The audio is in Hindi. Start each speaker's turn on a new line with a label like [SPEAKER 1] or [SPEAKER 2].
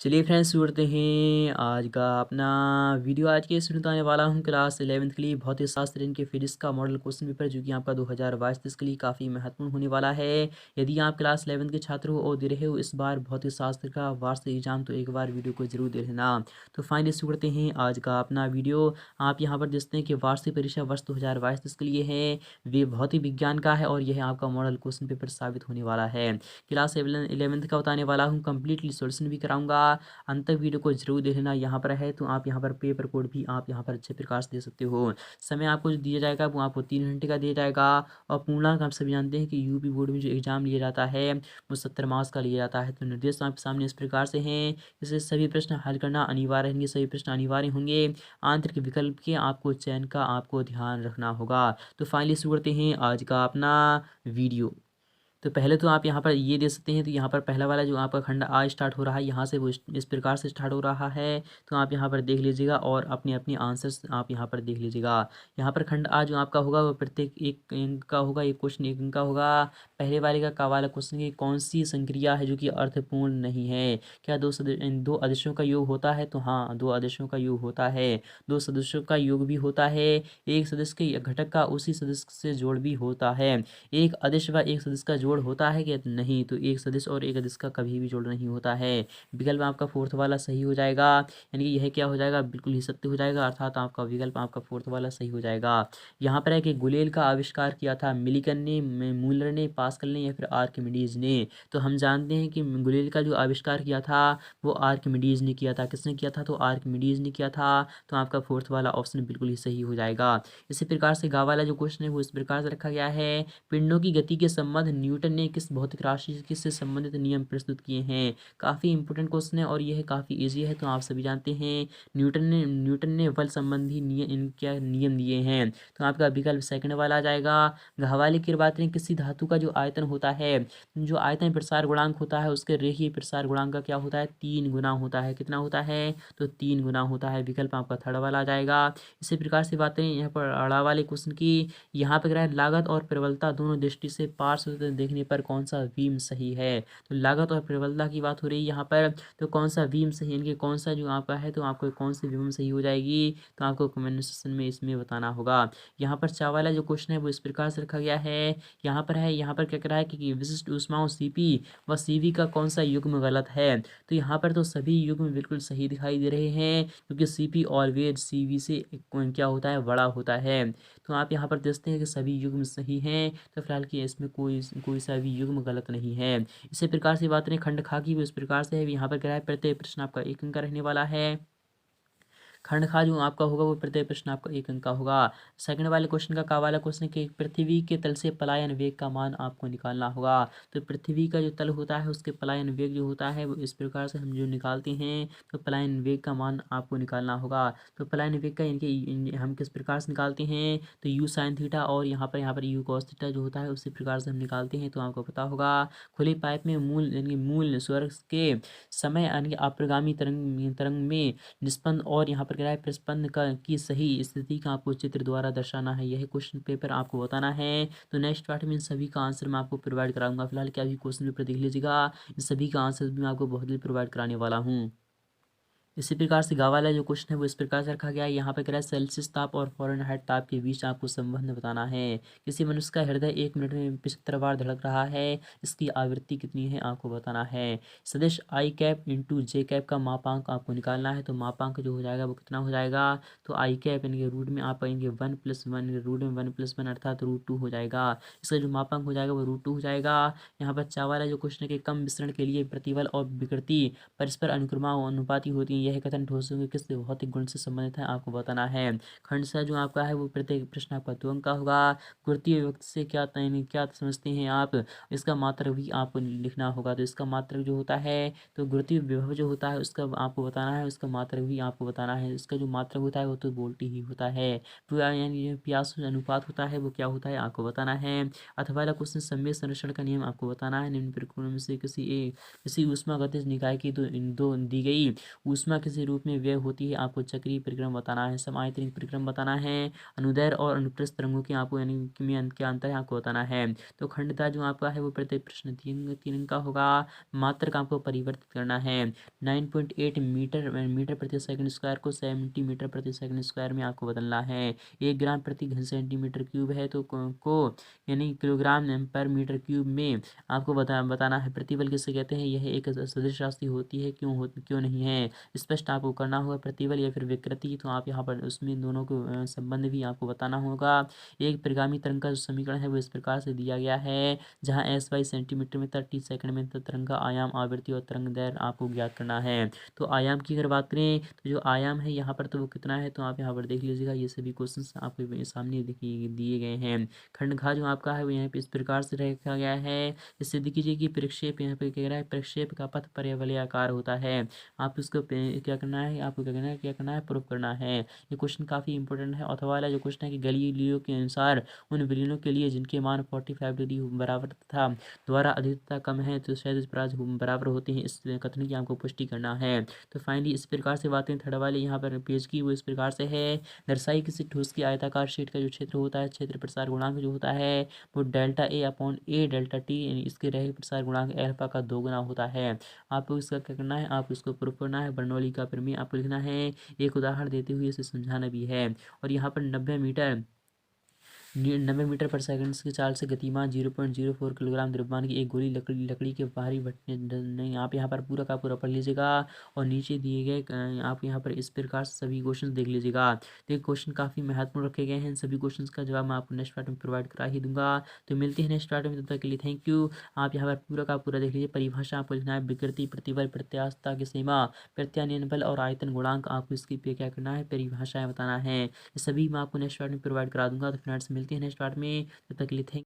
[SPEAKER 1] चलिए फ्रेंड्स शुरू करते हैं आज का अपना वीडियो। आज के इसमें बताने वाला हूँ क्लास 11th के लिए बहुत ही शास्त्र इनके फिजिक्स का मॉडल क्वेश्चन पेपर जो कि आपका 2022 के लिए काफ़ी महत्वपूर्ण होने वाला है। यदि आप क्लास 11th के छात्र हो और दे रहे हो इस बार बहुत ही शास्त्र का वार्षिक एग्जाम, तो एक बार वीडियो को जरूर दे लेना। तो फाइनली शुरू करते हैं आज का अपना वीडियो। आप यहाँ पर देखते हैं कि वार्षिक परीक्षा वर्ष 2022 के लिए है, वे भौतिक विज्ञान का है और यह आपका मॉडल क्वेश्चन पेपर साबित होने वाला है। क्लास 11th का बताने वाला हूँ, कंप्लीटली सोल्यूशन भी कराऊंगा। अंत तक वीडियो को जरूर देख लेना। यहाँ पर है तो आप यहाँ पर पेपर कोड भी आप यहाँ पर अच्छे प्रकार से दे सकते हो। समय आपको जो दिया जाएगा वो आपको 3 घंटे का दिया जाएगा। और पूर्णांक आप सभी जानते हैं कि यूपी बोर्ड में जो एग्जाम लिया जाता है वो 70 मार्क्स का लिया जाता है। तो निर्देश आपके सामने इस प्रकार से हैं, इसे सभी प्रश्न हल करना अनिवार्य होंगे, सभी प्रश्न अनिवार्य होंगे। आंतरिक विकल्प के आपको चयन का आपको ध्यान रखना होगा। तो फाइनली शुरू करते हैं आज का अपना वीडियो। तो पहले तो आप यहाँ पर ये दे सकते हैं, तो यहाँ पर पहला वाला जो आपका खंड आ स्टार्ट हो रहा है यहाँ से वो इस प्रकार से स्टार्ट हो रहा है। तो आप यहाँ पर देख लीजिएगा और अपने अपने आंसर्स आप यहाँ पर देख लीजिएगा। यहाँ पर खंड आ जो आपका होगा वो प्रत्येक एक अंक का होगा, एक क्वेश्चन एक अंक का होगा। पहले वाले का वाला क्वेश्चन की कौन सी संक्रिया है जो कि अर्थपूर्ण नहीं है? क्या दो आदेशों का योग होता है? तो हाँ, दो आदेशों का योग होता है। दो सदस्यों का योग भी होता है। एक सदस्य के घटक का उसी सदस्य से जोड़ भी होता है। एक अदिश व एक सदिश का जोड़ होता है क्या? नहीं, तो एक सदिश और एक अदिश का कभी भी जोड़ नहीं होता है। विकल्प आपका फोर्थ वाला सही हो जाएगा, यानी कि यह क्या हो जाएगा, बिल्कुल ही सत्य हो जाएगा, अर्थात आपका विकल्प आपका फोर्थ वाला सही हो जाएगा। यहाँ पर है कि गुलेल का आविष्कार किया था मिलिकन ने, मूलर ने, पास्कल ने या फिर आर्किमिडीज ने? तो हम जानते हैं कि गुलेल का जो आविष्कार किया था वो आर्किमिडीज ने किया था। किसने किया था? तो आर्किमिडीज ने किया था। तो आपका फोर्थ वाला ऑप्शन बिल्कुल ही सही हो जाएगा। इसी प्रकार से गा वाला जो क्वेश्चन है वो इस प्रकार से रखा गया है, पिंडों की गति के संबंध न्यूटन ने किस भौतिक राशि किससे संबंधित नियम प्रस्तुत किए हैं? काफ़ी इंपॉर्टेंट क्वेश्चन है और यह काफ़ी इजी है, तो आप सभी जानते हैं न्यूटन ने बल संबंधी क्या नियम दिए हैं? तो आपका विकल्प सेकंड वाला आ जाएगा। गहवाले की बात करें, किसी धातु का जो आयतन होता है, जो आयतन प्रसार गुणांक होता है उसके रेखीय प्रसार गुणांक का क्या होता है? 3 गुना होता है। कितना होता है? तो 3 गुना होता है। विकल्प आपका थर्ड वाला आ जाएगा। इसी प्रकार से बात करें यहाँ पर अड़ा वाले क्वेश्चन की, यहाँ पे क्या है, लागत और प्रबलता दोनों दृष्टि से पार्श्व से देखने पर कौन सा बीम सही है? तो लागत और प्रबलता की बात हो रही है यहाँ पर, तो कौन सा बीम सही है, इनके कौन सा जो आपका है, तो आपको कौन सी बीम सही हो जाएगी? तो आपको कमेंट सेक्शन में इसमें बताना होगा। यहाँ पर चावला जो क्वेश्चन है वो इस प्रकार से रखा गया है। यहाँ पर है, यहाँ पर क्या करा है कि विशिष्ट ऊष्माओं सीपी व सीवी का कौन सा युग्म गलत है? तो यहाँ पर तो सभी युग्म बिल्कुल सही दिखाई दे रहे हैं, क्योंकि सीपी ऑलवेज सीवी से क्या होता है, बड़ा होता है। तो आप यहाँ पर देखते हैं कि सभी युग्म सही हैं, तो फिलहाल कि इसमें कोई कोई सा भी युग्म गलत नहीं है। इसी प्रकार से बात करें खंड खा की, वो इस प्रकार से है। यहाँ पर क्या है, प्रत्येक प्रश्न आपका एक अंक का रहने वाला है। खंड खा जो आपका होगा वो प्रत्येक प्रश्न आपका एक अंक का होगा। सेकंड वाले क्वेश्चन का वाला क्वेश्चन कि पृथ्वी के तल से पलायन वेग का मान आपको निकालना होगा। तो पृथ्वी का जो तल होता है उसके पलायन वेग जो होता है वो इस प्रकार से हम जो निकालते हैं, तो पलायन वेग का मान आपको निकालना होगा। तो पलायन वेग का इनके हम किस प्रकार से निकालते हैं, तो यू साइन थीटा और यहाँ पर यू कॉस थीटा जो होता है उसी प्रकार से हम निकालते हैं। तो आपको पता होगा खुली पाइप में मूल यानी मूल स्वर्ग के समय यानी अप्रगामी तरंग तरंग में निष्पन्न और यहाँ पर क्या है, प्रस्पंद का की सही स्थिति का आपको चित्र द्वारा दर्शाना है। यह क्वेश्चन पेपर आपको बताना है। तो नेक्स्ट पार्ट में इन सभी का आंसर मैं आपको प्रोवाइड कराऊंगा। फिलहाल क्या भी क्वेश्चन पेपर देख लीजिएगा, इन सभी का आंसर भी मैं आपको बहुत जल्द प्रोवाइड कराने वाला हूँ। इसी प्रकार से गा वाला जो क्वेश्चन है वो इस प्रकार से रखा गया है। यहाँ पे कह रहा है सेल्सियस ताप और फ़ारेनहाइट ताप के बीच आपको संबंध बताना है। किसी मनुष्य का हृदय 1 मिनट में 75 बार धड़क रहा है, इसकी आवृत्ति कितनी है आपको बताना है। सदिश आई कैप इंटू जे कैप का मापांक आपको निकालना है। तो मापांक जो हो जाएगा वो कितना हो जाएगा, तो आई कैप इनके रूट में आप पाएंगे 1+1, रूट में 1+1 अर्थात √2 हो जाएगा। इसका जो मापांक हो जाएगा वो √2 हो जाएगा। यहाँ पर चा वाला जो क्वेश्चन है कि कम विसरण के लिए प्रतिबल और विकृति परस्पर अनुक्रमा अनुपाती होती है, यह कथन ठोसों के किस भौतिक गुण से संबंधित है आपको बताना है। खंड सा जो आपका है वो प्रत्येक प्रश्न आपका 2 अंक का होगा। गुरुत्वीय विभक्त से क्या समझते हैं आप, इसका मात्रक भी आपको लिखना होगा। तो इसका मात्रक जो होता है, तो गुरुत्वीय विभव जो होता है उसका आपको बताना है, उसका मात्रक भी आपको बताना है। इसका जो मात्रक होता है वो तो वोल्ट ही होता है। यानी जो प्यास अनुपात होता है वो क्या होता है आपको बताना है। अथवा वाला क्वेश्चन समय संरक्षण का नियम आपको बताना है। निम्न प्रकरणों में से किसी ऊष्मागतिज निकाय की दो दी गई ऊष्मा ऊष्मा किसी रूप में व्यय होती है, आपको चक्रीय परिक्रम बताना है, समायतनिक परिक्रम बताना है, अनुदैर्ध्य और अनुप्रस्थ तरंगों की आपको यानी कि में क्या अंतर है आपको बताना है। तो खंडता जो आपका है वो प्रत्येक प्रश्न 3 अंक का होगा। मात्रक आपको परिवर्तित करना है। 9.8 मीटर प्रति सेकंड स्क्वायर को सेंटीमीटर प्रति सेकंड स्क्वायर में आपको बदलना है। 1 ग्राम प्रति घन सेंटीमीटर क्यूब है तो को यानी किलोग्राम पर मीटर क्यूब में आपको बताना है। प्रतिबल किसे कहते हैं, यह एक सदिश राशि होती है, क्यों नहीं है स्पष्ट आपको करना होगा। प्रतिबल या फिर विकृति, तो आप यहाँ पर उसमें दोनों को संबंध भी आपको बताना होगा। एक परिगामी तरंग का जो समीकरण है वो इस प्रकार से दिया गया है, जहाँ एस वाई सेंटीमीटर में 30 सेकंड में तरंग का आयाम, आवृत्ति और तरंग दैर्ध्य आपको ज्ञात करना है। तो आयाम की अगर बात करें तो जो आयाम है यहाँ पर तो वो कितना है, तो आप यहाँ पर देख लीजिएगा। ये सभी क्वेश्चन आपके सामने देखिए दिए गए हैं। खंडघा जो आपका है वो यहाँ पे इस प्रकार से रखा गया है। इससे सिद्ध कीजिए कि प्रक्षेप, यहाँ पे कह रहा है प्रक्षेप का पथ परवलयाकार होता है। आप इसको क्या करना है, आपको क्या करना है, प्रूफ करना है। ये क्वेश्चन काफ़ी इंपॉर्टेंट है। अथवा वाला जो क्वेश्चन है कि गैलीलियो के अनुसार उन विलीनों के लिए जिनके मान 45 डिग्री बराबर तथा द्वारा अधिकता कम है तो शायद बराबर होते हैं, इस कथन की आपको पुष्टि करना है। तो फाइनली इस प्रकार से बातें थर्ड वाले यहाँ पर पेज की वो इस प्रकार से है। दर्शाई किसी ठोस की आयताकार शीट का जो क्षेत्र होता है, क्षेत्र प्रसार गुणांक जो होता है वो delta A upon A delta T, यानी इसके रैखिक प्रसार गुणांक अल्फा का 2 गुना होता है। आपको इसका क्या करना है, आप इसको प्रूफ करना है। बर्नौली का प्रमेय आपको लिखना है, एक उदाहरण देते हुए इसे समझाना भी है। और यहाँ पर 90 मीटर पर सेकंड की चाल से गतिमान 0.04 किलोग्राम द्रव्यमान की एक गोली लकड़ी के बाहरी भट्टे नहीं, आप यहाँ पर पूरा का पूरा पढ़ लीजिएगा। और नीचे दिए गए आप यहाँ पर इस प्रकार से सभी क्वेश्चन देख लीजिएगा। तो ये क्वेश्चन काफ़ी महत्वपूर्ण रखे गए हैं। इन सभी क्वेश्चन का जवाब मैं आपको नेक्स्ट पार्ट में प्रोवाइड करा ही दूंगा। तो मिलते हैं नेक्स्ट पार्ट में, तब तक के लिए थैंक यू। आप यहाँ पर पूरा का पूरा देख लीजिए। परिभाषा आपको लिखना है, विकृति, प्रतिबल, प्रत्यास्थता की सीमा, प्रत्यानयन बल और आयतन गुणांक, आपको इसकी पे क्या करना है, परिभाषाएं बताना है। ये सभी मैं आपको नेक्स्ट पार्ट में प्रोवाइड करा दूंगा। तो फ्रेंड्स मिलते हैं नेक्स्ट पार्ट में, तब तक के लिए थैंक